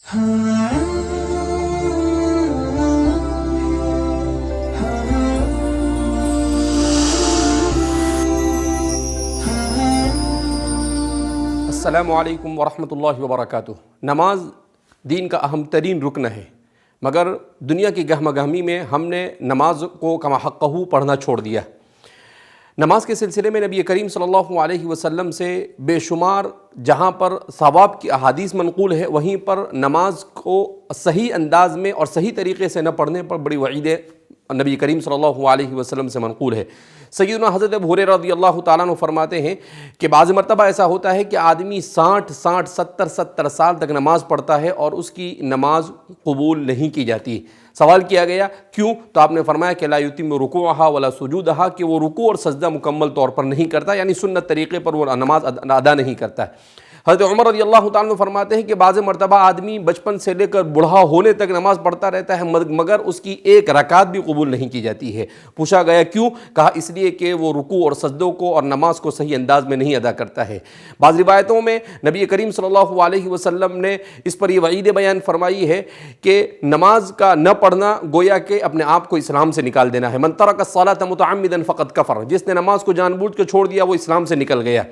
السلام علیکم ورحمۃ اللہ وبرکاتہ۔ نماز دین کا اہم ترین رکن ہے، مگر دنیا کی گہمہ گہمی میں ہم نے نماز کو کما حقہ پڑھنا چھوڑ دیا۔ نماز کے سلسلے میں نبی کریم صلی اللہ علیہ وسلم سے بے شمار جہاں پر ثواب کی احادیث منقول ہے، وہیں پر نماز کو صحیح انداز میں اور صحیح طریقے سے نہ پڑھنے پر بڑی وعیدیں نبی کریم صلی اللہ علیہ وسلم سے منقول ہے۔ سیدنا حضرت ابو ہریرہ رضی اللہ تعالیٰ عنہ فرماتے ہیں کہ بعض مرتبہ ایسا ہوتا ہے کہ آدمی 60 سال تک نماز پڑھتا ہے اور اس کی نماز قبول نہیں کی جاتی۔ سوال کیا گیا کیوں؟ تو آپ نے فرمایا کہ لا یتم رکوعہا ولا سجودہا، کہ وہ رکوع اور سجدہ مکمل طور پر نہیں کرتا، یعنی سنت طریقے پر وہ نماز ادا نہیں کرتا ہے۔ حضرت عمر رضی اللہ تعالیٰ عنہ فرماتے ہیں کہ بعض مرتبہ آدمی بچپن سے لے کر بوڑھا ہونے تک نماز پڑھتا رہتا ہے مگر اس کی ایک رکعت بھی قبول نہیں کی جاتی ہے۔ پوچھا گیا کیوں؟ کہا اس لیے کہ وہ رکوع اور سجدوں کو اور نماز کو صحیح انداز میں نہیں ادا کرتا ہے۔ بعض روایتوں میں نبی کریم صلی اللہ علیہ وسلم نے اس پر یہ وعید بیان فرمائی ہے کہ نماز کا نہ پڑھنا گویا کہ اپنے آپ کو اسلام سے نکال دینا ہے۔ من ترک الصلاۃ متعمدا فقد کفر، جس نے نماز کو جان بوجھ کے چھوڑ دیا وہ اسلام سے نکل گیا۔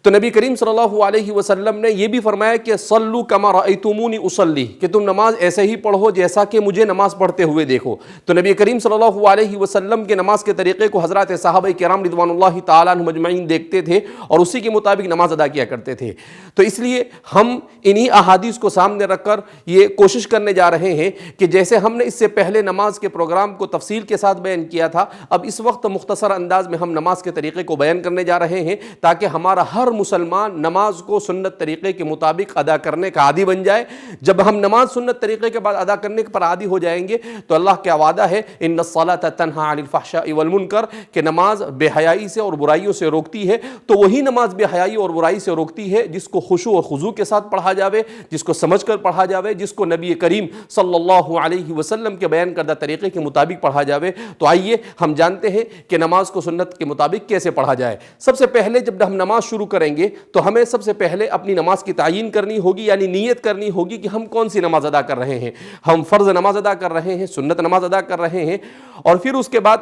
تو نبی کریم صلی اللہ علیہ وسلم نے یہ بھی فرمایا کہ صلو کما رأیتمونی اصلی، کہ تم نماز ایسے ہی پڑھو جیسا کہ مجھے نماز پڑھتے ہوئے دیکھو۔ تو نبی کریم صلی اللہ علیہ وسلم کے نماز کے طریقے کو حضرات صحابہ کرام رضوان اللہ تعالیٰ عنہم اجمعین دیکھتے تھے اور اسی کے مطابق نماز ادا کیا کرتے تھے۔ تو اس لیے ہم انہی احادیث کو سامنے رکھ کر یہ کوشش کرنے جا رہے ہیں کہ جیسے ہم نے اس سے پہلے نماز کے پروگرام کو تفصیل کے ساتھ بیان کیا تھا، اب اس وقت مختصر انداز میں ہم نماز کے طریقے کو بیان کرنے جا رہے ہیں تاکہ ہمارا ہر مسلمان نماز کو سنت طریقے کے مطابق ادا کرنے کا عادی بن جائے۔ جب ہم نماز سنت طریقے کے بعد ادا کرنے پر عادی ہو جائیں گے تو اللہ کا وعدہ ہے ان الصلاۃ تنہی عن الفحشاء والمنکر، کہ نماز بے حیائی سے اور برائیوں سے روکتی ہے۔ تو وہی نماز بے حیائی اور برائی سے روکتی ہے جس کو خشوع اور خضوع کے ساتھ پڑھا جاوے، جس کو سمجھ کر پڑھا جاوے، جس کو نبی کریم صلی اللہ علیہ وسلم کے بیان کردہ طریقے کے مطابق پڑھا جاوے۔ تو آئیے ہم جانتے ہیں کہ نماز کو سنت کے مطابق کیسے پڑھا جائے۔ سب سے پہلے جب ہم نماز شروع کریں گے تو ہمیں سب سے پہلے اپنی نماز کی تعیین کرنی ہوگی، یعنی نیت کرنی ہوگی کہ ہم کون سی نماز ادا کر رہے ہیں۔ ہم فرض نماز ادا کر رہے ہیں، سنت نماز ادا کر رہے ہیں، اور پھر اس کے بعد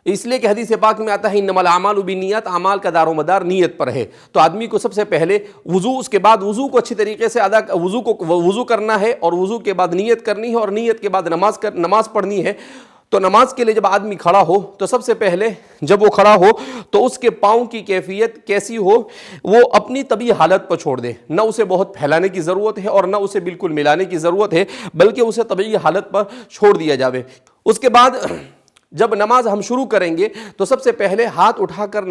اس لیے کہ حدیث پاک میں آتا ہے انما الاعمال بالنیات، اعمال کا دار و مدار نیت پر ہے۔ تو آدمی کو سب سے پہلے وضو، اس کے بعد وضو کو اچھی طریقے سے وضو کرنا ہے، اور وضو کے بعد نیت کرنی ہے، اور نیت کے بعد نماز پڑھنی ہے۔ تو نماز کے لیے جب آدمی کھڑا ہو تو سب سے پہلے جب وہ کھڑا ہو تو اس کے پاؤں کی کیفیت کیسی ہو، وہ اپنی طبیعی حالت پر چھوڑ دے، نہ اسے بہت پھیلانے کی ضرورت ہے اور نہ اسے بالکل ملانے کی ضرورت ہے، بلکہ اسے طبیعی حالت پر چھوڑ دیا جاوے۔ اس کے بعد جب نماز ہم شروع کریں گے تو سب سے پہلے ہاتھ اٹھا کر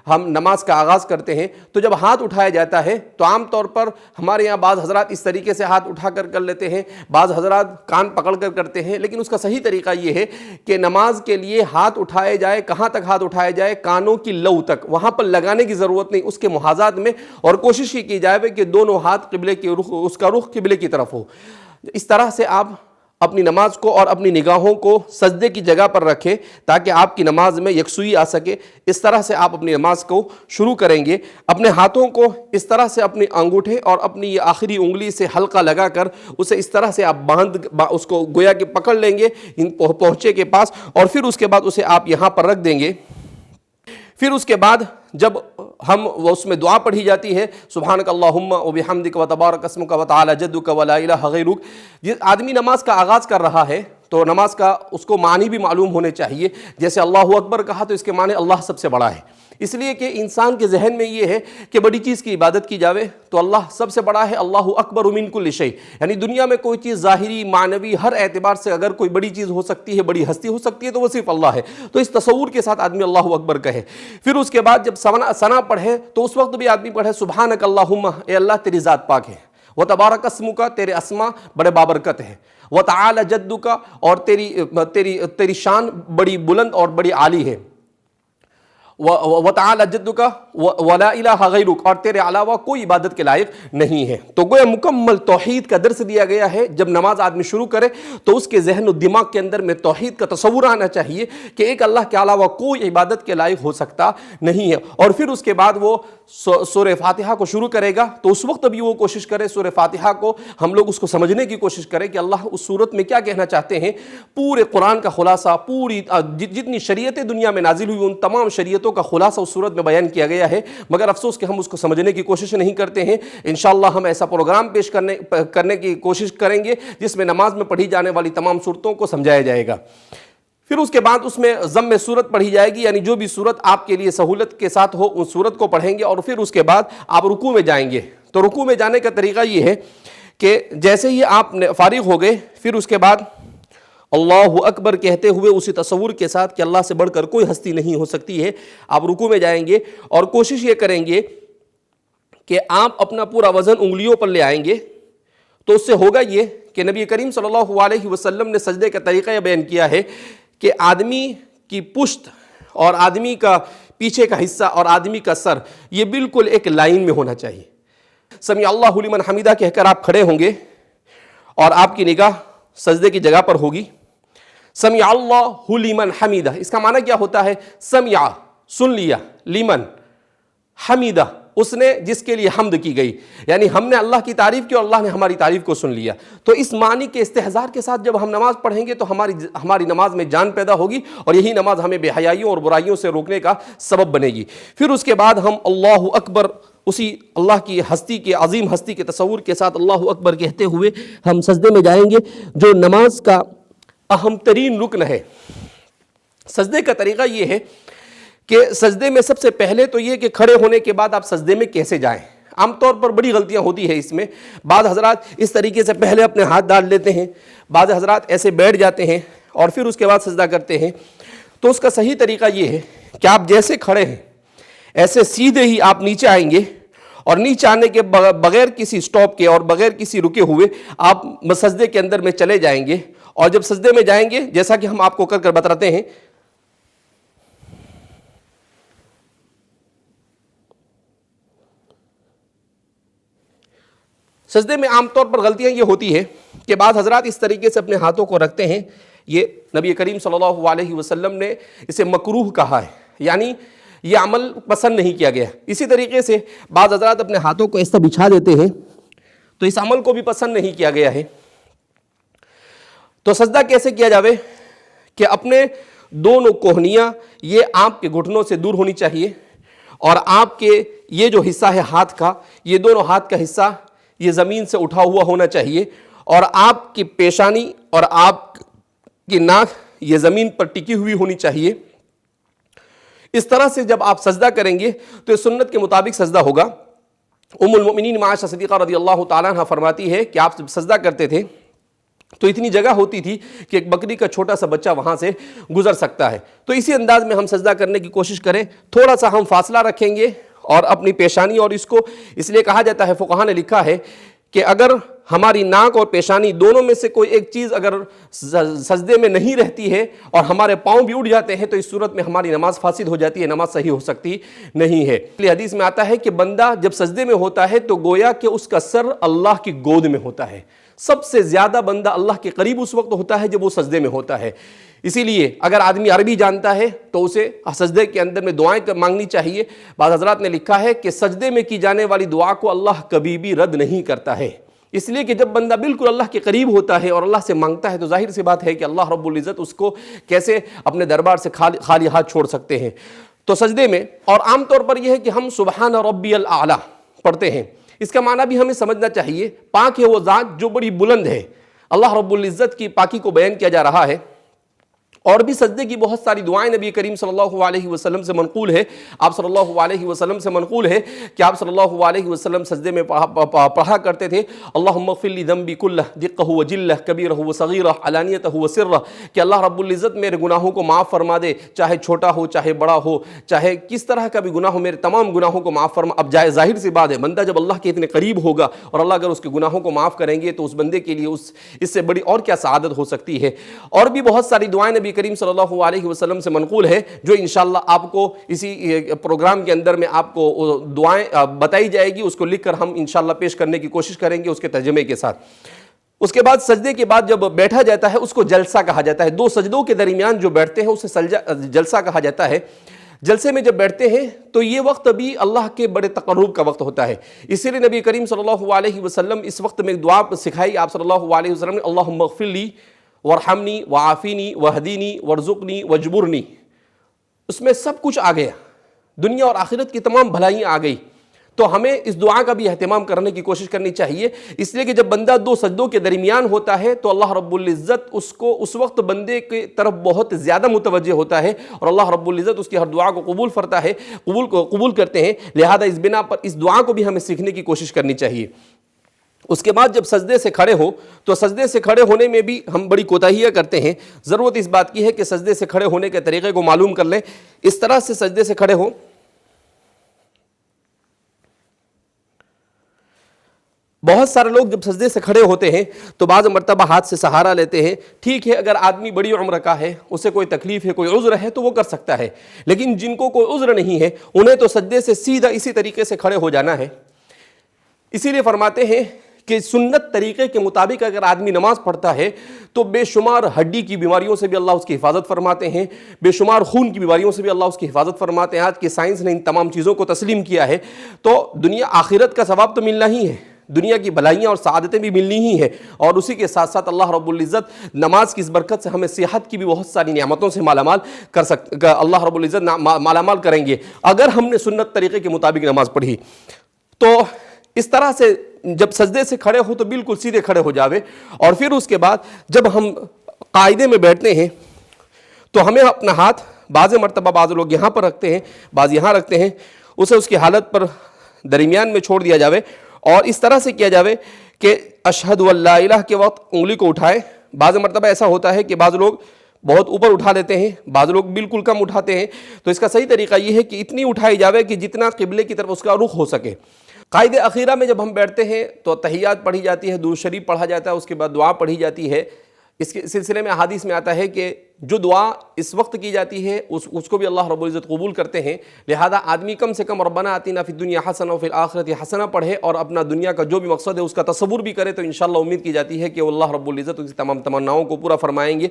ہم نماز کا آغاز کرتے ہیں۔ تو جب ہاتھ اٹھایا جاتا ہے تو عام طور پر ہمارے یہاں بعض حضرات اس طریقے سے ہاتھ اٹھا کر لیتے ہیں، بعض حضرات کان پکڑ کر کرتے ہیں، لیکن اس کا صحیح طریقہ یہ ہے کہ نماز کے لیے ہاتھ اٹھائے جائے، کہاں تک ہاتھ اٹھائے جائے؟ کانوں کی لو تک، وہاں پر لگانے کی ضرورت نہیں، اس کے محاذات میں، اور کوشش یہ کی جائے کہ دونوں ہاتھ قبلے کے رخ، اس کا رخ قبلے کی طرف ہو۔ اس طرح سے آپ اپنی نماز کو اور اپنی نگاہوں کو سجدے کی جگہ پر رکھیں تاکہ آپ کی نماز میں یکسوئی آ سکے۔ اس طرح سے آپ اپنی نماز کو شروع کریں گے۔ اپنے ہاتھوں کو اس طرح سے اپنے انگوٹھے اور اپنی یہ آخری انگلی سے حلقہ لگا کر اسے اس طرح سے آپ اس کو گویا کہ پکڑ لیں گے پہنچے کے پاس، اور پھر اس کے بعد اسے آپ یہاں پر رکھ دیں گے۔ پھر اس کے بعد جب اس میں دعا پڑھی جاتی ہے سبحانک اللہم وبحمدک وتبارک اسمک وتعالی جدک ولا الہ غیرک، جس آدمی نماز کا آغاز کر رہا ہے تو نماز کا اس کو معنی بھی معلوم ہونے چاہیے۔ جیسے اللہ اکبر کہا تو اس کے معنی اللہ سب سے بڑا ہے، اس لیے کہ انسان کے ذہن میں یہ ہے کہ بڑی چیز کی عبادت کی جاوے تو اللہ سب سے بڑا ہے، اللہ اکبر من کل شیء، یعنی دنیا میں کوئی چیز ظاہری معنوی ہر اعتبار سے اگر کوئی بڑی چیز ہو سکتی ہے، بڑی ہستی ہو سکتی ہے تو وہ صرف اللہ ہے۔ تو اس تصور کے ساتھ آدمی اللہ اکبر کہے۔ پھر اس کے بعد جب ثنا پڑھے تو اس وقت بھی آدمی پڑھے سبحانک اللہم، اے اللہ تیری ذات پاک ہے، وتبارک اسمک، تیرے اسما بڑے بابرکت ہیں، وتعالی جدک، اور تیری شان بڑی بلند اور بڑی عالی ہے، وَتَعَالَى جَدُّكَ وَلَا إِلَٰهَ غَيْرُكَ، اور تیرے علاوہ کوئی عبادت کے لائق نہیں ہے۔ تو گویا مکمل توحید کا درس دیا گیا ہے۔ جب نماز آدمی شروع کرے تو اس کے ذہن و دماغ کے اندر میں توحید کا تصور آنا چاہیے کہ ایک اللہ کے علاوہ کوئی عبادت کے لائق ہو سکتا نہیں ہے۔ اور پھر اس کے بعد وہ سورہ فاتحہ کو شروع کرے گا تو اس وقت بھی وہ کوشش کرے سورہ فاتحہ کو ہم لوگ اس کو سمجھنے کی کوشش کریں کہ اللہ اس صورت میں کیا کہنا چاہتے ہیں۔ پورے قرآن کا خلاصہ، پوری جتنی شریعتیں دنیا میں نازل ہوئی ان تمام شریعتوں کا خلاصہ اس صورت میں بیان کیا گیا ہے، مگر افسوس کہ ہم اس کو سمجھنے کی کوشش نہیں کرتے ہیں۔ انشاءاللہ ہم ایسا پروگرام پیش کرنے کی کوشش کریں گے جس میں نماز میں پڑھی جانے والی تمام صورتوں کو سمجھایا جائے گا۔ پھر اس کے بعد اس میں ضم صورت پڑھی جائے گی، یعنی جو بھی صورت آپ کے لیے سہولت کے ساتھ ہو اس صورت کو پڑھیں گے، اور پھر اس کے بعد آپ رکوع میں جائیں گے۔ تو رکوع میں جانے کا طریقہ یہ ہے کہ جیسے ہی آپ فارغ ہو گئے پھر اس کے بعد اللہ اکبر کہتے ہوئے اسی تصور کے ساتھ کہ اللہ سے بڑھ کر کوئی ہستی نہیں ہو سکتی ہے، آپ رکوع میں جائیں گے اور کوشش یہ کریں گے کہ آپ اپنا پورا وزن انگلیوں پر لے آئیں گے۔ تو اس سے ہوگا یہ کہ نبی کریم صلی اللہ علیہ وسلم نے سجدے کا طریقہ یہ بیان کیا ہے کہ آدمی کی پشت اور آدمی کا پیچھے کا حصہ اور آدمی کا سر یہ بالکل ایک لائن میں ہونا چاہیے۔ سمیع اللہ لمن حمیدہ کہہ کر آپ کھڑے ہوں گے اور آپ کی نگاہ سجدے کی جگہ پر ہوگی۔ سمیع اللہ لمن حمیدہ، اس کا معنی کیا ہوتا ہے؟ سمع سن لیا، لمن حمیدہ اس نے جس کے لیے حمد کی گئی، یعنی ہم نے اللہ کی تعریف کی اور اللہ نے ہماری تعریف کو سن لیا۔ تو اس معنی کے استحضار کے ساتھ جب ہم نماز پڑھیں گے تو ہماری نماز میں جان پیدا ہوگی اور یہی نماز ہمیں بے حیائیوں اور برائیوں سے روکنے کا سبب بنے گی۔ پھر اس کے بعد ہم اللہ اکبر اسی اللہ کی ہستی کے عظیم ہستی کے تصور کے ساتھ اللہ اکبر کہتے ہوئے ہم سجدے میں جائیں گے، جو نماز کا اہم ترین رکن ہے۔ سجدے کا طریقہ یہ ہے کہ سجدے میں سب سے پہلے تو یہ کہ کھڑے ہونے کے بعد آپ سجدے میں کیسے جائیں۔ عام طور پر بڑی غلطیاں ہوتی ہے اس میں، بعض حضرات اس طریقے سے پہلے اپنے ہاتھ ڈال لیتے ہیں، بعض حضرات ایسے بیٹھ جاتے ہیں اور پھر اس کے بعد سجدہ کرتے ہیں۔ تو اس کا صحیح طریقہ یہ ہے کہ آپ جیسے کھڑے ہیں ایسے سیدھے ہی آپ نیچے آئیں گے، اور نیچے آنے کے بغیر کسی سٹاپ کے اور بغیر کسی رکے ہوئے آپ سجدے کے اندر میں چلے جائیں گے۔ اور جب سجدے میں جائیں گے جیسا کہ ہم آپ کو کر بتاتے ہیں، سجدے میں عام طور پر غلطیاں یہ ہوتی ہے کہ بعض حضرات اس طریقے سے اپنے ہاتھوں کو رکھتے ہیں، یہ نبی کریم صلی اللہ علیہ وسلم نے اسے مکروہ کہا ہے، یعنی یہ عمل پسند نہیں کیا گیا۔ اسی طریقے سے بعض حضرات اپنے ہاتھوں کو ایسا بچھا دیتے ہیں، تو اس عمل کو بھی پسند نہیں کیا گیا ہے۔ تو سجدہ کیسے کیا جاوے کہ اپنے دونوں کوہنیاں یہ آپ کے گھٹنوں سے دور ہونی چاہیے، اور آپ کے یہ جو حصہ ہے ہاتھ کا، یہ دونوں ہاتھ کا حصہ یہ زمین سے اٹھا ہوا ہونا چاہیے، اور آپ کی پیشانی اور آپ کی ناک یہ زمین پر ٹکی ہوئی ہونی چاہیے۔ اس طرح سے جب آپ سجدہ کریں گے تو یہ سنت کے مطابق سجدہ ہوگا۔ ام المؤمنین عائشہ صدیقہ رضی اللہ تعالیٰ عنہ فرماتی ہے کہ آپ جب سجدہ کرتے تھے تو اتنی جگہ ہوتی تھی کہ ایک بکری کا چھوٹا سا بچہ وہاں سے گزر سکتا ہے۔ تو اسی انداز میں ہم سجدہ کرنے کی کوشش کریں، تھوڑا سا ہم فاصلہ رکھیں گے اور اپنی پیشانی، اور اس کو اس لیے کہا جاتا ہے، فقہاء نے لکھا ہے کہ اگر ہماری ناک اور پیشانی دونوں میں سے کوئی ایک چیز اگر سجدے میں نہیں رہتی ہے اور ہمارے پاؤں بھی اٹھ جاتے ہیں تو اس صورت میں ہماری نماز فاسد ہو جاتی ہے، نماز صحیح ہو سکتی نہیں ہے۔ اس لیے حدیث میں آتا ہے کہ بندہ جب سجدے میں ہوتا ہے تو گویا کہ اس کا سر اللہ کی گود میں ہوتا ہے۔ سب سے زیادہ بندہ اللہ کے قریب اس وقت ہوتا ہے جب وہ سجدے میں ہوتا ہے۔ اسی لیے اگر آدمی عربی جانتا ہے تو اسے سجدے کے اندر میں دعائیں مانگنی چاہیے۔ بعض حضرات نے لکھا ہے کہ سجدے میں کی جانے والی دعا کو اللہ کبھی بھی رد نہیں کرتا ہے، اس لیے کہ جب بندہ بالکل اللہ کے قریب ہوتا ہے اور اللہ سے مانگتا ہے تو ظاہر سی بات ہے کہ اللہ رب العزت اس کو کیسے اپنے دربار سے خالی ہاتھ چھوڑ سکتے ہیں۔ تو سجدے میں، اور عام طور پر یہ ہے کہ ہم سبحان ربی الاعلیٰ پڑھتے ہیں، اس کا معنی بھی ہمیں سمجھنا چاہیے، پاک ہے وہ ذات جو بڑی بلند ہے۔ اللہ رب العزت کی پاکی کو بیان کیا جا رہا ہے، اور بھی سجدے کی بہت ساری دعائیں نبی کریم صلی اللہ علیہ وسلم سے منقول ہے۔ آپ صلی اللہ علیہ وسلم سے منقول ہے کہ آپ صلی اللہ علیہ وسلم سجدے میں پڑھا کرتے تھے، اللہم اغفر لی ذنبی کلہ دقہ و جلہ کبیرہ و صغیرہ علانیتہ و سرہ، کہ اللہ رب العزت میرے گناہوں کو معاف فرما دے، چاہے چھوٹا ہو چاہے بڑا ہو، چاہے کس طرح کا بھی گناہ ہو، میرے تمام گناہوں کو معاف فرما۔ اب ظاہر سی بات ہے، بندہ جب اللہ کے اتنے قریب ہوگا اور اللہ اگر اس کے گناہوں کو معاف کریں گے تو اس بندے کے لیے اس سے بڑی اور کیا سعادت ہو سکتی ہے۔ اور بھی بہت ساری دعائیں نبی نبی کریم صلی اللہ علیہ وسلم سے منقول ہے، جو انشاءاللہ آپ کو اسی پروگرام کے اندر میں آپ کو دعائیں بتائی جائے گی، اس کو لکھ کر ہم انشاءاللہ پیش کرنے کی کوشش کریں گے اس کے ترجمے کے ساتھ۔ اس کے بعد سجدے کے بعد جب بیٹھا جاتا ہے اس کو جلسہ کہا جاتا ہے، دو سجدوں کے درمیان جو بیٹھتے ہیں اسے جلسہ کہا جاتا ہے۔ جلسے میں جب بیٹھتے ہیں تو یہ وقت بھی اللہ کے بڑے تقرب کا وقت ہوتا ہے، اسی لیے نبی کریم صلی اللہ علیہ وسلم اس وقت میں ایک دعا سکھائی آپ صلی اللہ علیہ وسلم نے، اللہم اغفر لی وارحمنی وعافینی وہدینی وارزقنی وجبرنی۔ اس میں سب کچھ آ گیا، دنیا اور آخرت کی تمام بھلائیاں آ گئی، تو ہمیں اس دعا کا بھی اہتمام کرنے کی کوشش کرنی چاہیے، اس لیے کہ جب بندہ دو سجدوں کے درمیان ہوتا ہے تو اللہ رب العزت اس کو اس وقت بندے کی طرف بہت زیادہ متوجہ ہوتا ہے، اور اللہ رب العزت اس کی ہر دعا کو قبول کرتے ہیں۔ لہذا اس بنا پر اس دعا کو بھی ہمیں سیکھنے کی کوشش کرنی چاہیے۔ اس کے بعد جب سجدے سے کھڑے ہو تو سجدے سے کھڑے ہونے میں بھی ہم بڑی کوتاہیاں کرتے ہیں، ضرورت اس بات کی ہے کہ سجدے سے کھڑے ہونے کے طریقے کو معلوم کر لیں۔ اس طرح سے سجدے سے کھڑے ہو، بہت سارے لوگ جب سجدے سے کھڑے ہوتے ہیں تو بعض مرتبہ ہاتھ سے سہارا لیتے ہیں۔ ٹھیک ہے، اگر آدمی بڑی عمر کا ہے، اسے کوئی تکلیف ہے، کوئی عذر ہے تو وہ کر سکتا ہے، لیکن جن کو کوئی عذر نہیں ہے انہیں تو سجدے سے سیدھا اسی طریقے سے کھڑے ہو جانا ہے۔ اسی لیے فرماتے ہیں کہ سنت طریقے کے مطابق اگر آدمی نماز پڑھتا ہے تو بے شمار ہڈی کی بیماریوں سے بھی اللہ اس کی حفاظت فرماتے ہیں، بے شمار خون کی بیماریوں سے بھی اللہ اس کی حفاظت فرماتے ہیں۔ آج کی سائنس نے ان تمام چیزوں کو تسلیم کیا ہے، تو دنیا آخرت کا ثواب تو ملنا ہی ہے، دنیا کی بھلائیاں اور سعادتیں بھی ملنی ہی ہیں، اور اسی کے ساتھ ساتھ اللہ رب العزت نماز کی اس برکت سے ہمیں صحت کی بھی بہت ساری نعمتوں سے اللہ رب العزت مالا مال کریں گے اگر ہم نے سنت طریقے کے مطابق نماز پڑھی۔ تو اس طرح سے جب سجدے سے کھڑے ہو تو بالکل سیدھے کھڑے ہو جاوے، اور پھر اس کے بعد جب ہم قاعدے میں بیٹھتے ہیں تو ہمیں اپنا ہاتھ بعض مرتبہ بعض لوگ یہاں پر رکھتے ہیں، بعض یہاں رکھتے ہیں، اسے اس کی حالت پر درمیان میں چھوڑ دیا جاوے، اور اس طرح سے کیا جاوے کہ اشہد ان لا الہ کے وقت انگلی کو اٹھائے۔ بعض مرتبہ ایسا ہوتا ہے کہ بعض لوگ بہت اوپر اٹھا لیتے ہیں، بعض لوگ بالکل کم اٹھاتے ہیں، تو اس کا صحیح طریقہ یہ ہے کہ اتنی اٹھائی جاوے کہ جتنا قبلے کی طرف اس کا رخ ہو سکے۔ قائد اخیرہ میں جب ہم بیٹھتے ہیں تو تحیات پڑھی جاتی ہے، درود شریف پڑھا جاتا ہے، اس کے بعد دعا پڑھی جاتی ہے۔ اس کے سلسلے میں احادیث میں آتا ہے کہ جو دعا اس وقت کی جاتی ہے اس کو بھی اللہ رب العزت قبول کرتے ہیں، لہذا آدمی کم سے کم ربنا آتنا فی الدنیا حسنہ وفی الآخرۃ حسنہ پڑھے، اور اپنا دنیا کا جو بھی مقصد ہے اس کا تصور بھی کرے، تو انشاءاللہ امید کی جاتی ہے کہ اللہ رب العزت اس تمام تمناؤں کو پورا فرمائیں گے۔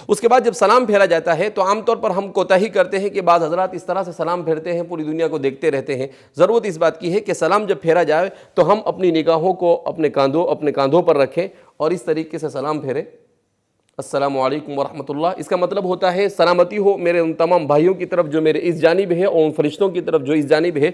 اس کے بعد جب سلام پھیرا جاتا ہے تو عام طور پر ہم کوتاہی کرتے ہیں کہ بعض حضرات اس طرح سے سلام پھیرتے ہیں، پوری دنیا کو دیکھتے رہتے ہیں۔ ضرورت اس بات کی ہے کہ سلام جب پھیرا جائے تو ہم اپنی نگاہوں کو اپنے کاندھوں پر رکھیں اور اس طریقے سے سلام پھیریں، السلام علیکم ورحمۃ اللہ۔ اس کا مطلب ہوتا ہے سلامتی ہو میرے ان تمام بھائیوں کی طرف جو میرے اس جانب ہے، اور ان فرشتوں کی طرف جو اس جانب ہے،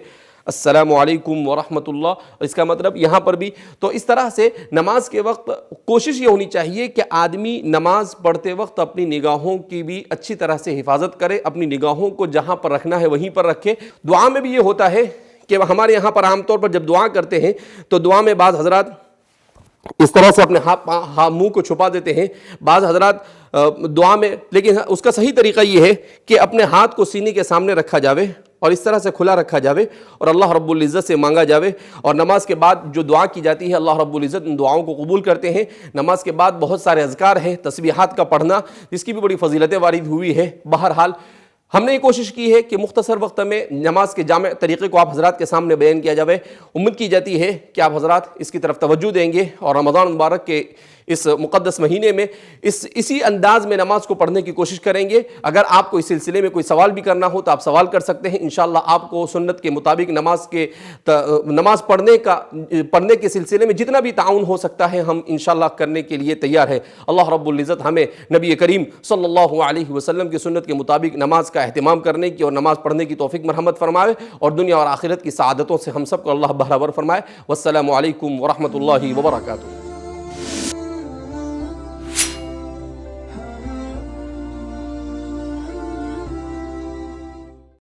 السلام علیکم ورحمۃ اللہ۔ اس کا مطلب یہاں پر بھی تو اس طرح سے نماز کے وقت کوشش یہ ہونی چاہیے کہ آدمی نماز پڑھتے وقت اپنی نگاہوں کی بھی اچھی طرح سے حفاظت کرے، اپنی نگاہوں کو جہاں پر رکھنا ہے وہیں پر رکھے۔ دعا میں بھی یہ ہوتا ہے کہ ہمارے یہاں پر عام طور پر جب دعا کرتے ہیں تو دعا میں بعض حضرات اس طرح سے اپنے منہ کو چھپا دیتے ہیں، بعض حضرات دعا میں، لیکن اس کا صحیح طریقہ یہ ہے کہ اپنے ہاتھ کو سینے کے سامنے رکھا جاوے اور اس طرح سے کھلا رکھا جاوے اور اللہ رب العزت سے مانگا جاوے، اور نماز کے بعد جو دعا کی جاتی ہے اللہ رب العزت ان دعاؤں کو قبول کرتے ہیں۔ نماز کے بعد بہت سارے اذکار ہیں، تسبیحات کا پڑھنا، جس کی بھی بڑی فضیلتیں وارد ہوئی ہے۔ بہرحال ہم نے یہ کوشش کی ہے کہ مختصر وقت میں نماز کے جامع طریقے کو آپ حضرات کے سامنے بیان کیا جاوے۔ امید کی جاتی ہے کہ آپ حضرات اس کی طرف توجہ دیں گے اور رمضان مبارک کے اس مقدس مہینے میں اسی انداز میں نماز کو پڑھنے کی کوشش کریں گے۔ اگر آپ کو اس سلسلے میں کوئی سوال بھی کرنا ہو تو آپ سوال کر سکتے ہیں، انشاءاللہ آپ کو سنت کے مطابق نماز پڑھنے کے سلسلے میں جتنا بھی تعاون ہو سکتا ہے ہم انشاءاللہ کرنے کے لیے تیار ہیں۔ اللہ رب العزت ہمیں نبی کریم صلی اللہ علیہ وسلم کی سنت کے مطابق نماز کا اہتمام کرنے کی اور نماز پڑھنے کی توفیق مرحمت فرمائے، اور دنیا اور آخرت کی سعادتوں سے ہم سب کو اللہ بہرور فرمائے۔ والسلام علیکم ورحمۃ اللہ وبرکاتہ۔